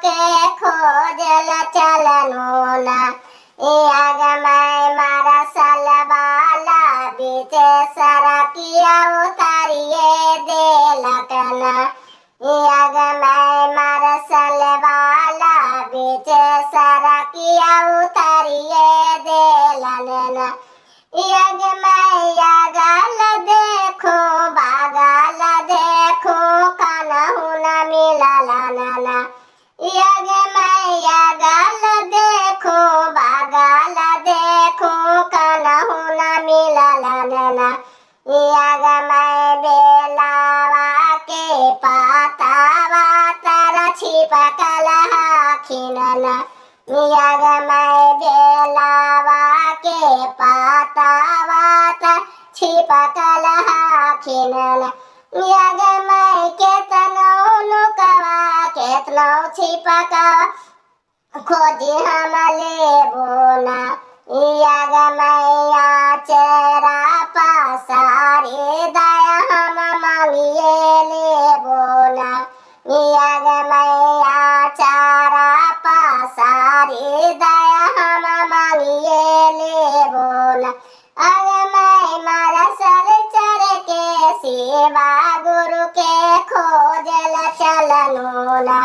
के खोजल चलनो ना आग मैं मारा सलवाला बीचे सरकिया उतारिए देलकना आग मैं मारा सलवाला बीचे सरकिया उतारिए देलना आग मैं गाल देखो बागाल देखो कानहु न मिलला ना आग मैं गाल देखो बागाल देखो कानहु न मिलला ना आग मैं बेलावा के पातावा तारा छिपकल हाखिनना आग मैं बेलावा के पातावा छिपकल हाखिनना आग मैं केतनो लुकवा केतनो छिपका खोजी हम लेबोना आग मैं चेरा पसारे दया हम मांगिए लेबोना आग मैं चारा पसारे दया हम मांगिए लेबोना आग मैं मारा सर चर के सेवा गुरु के खोजल चलनो ना।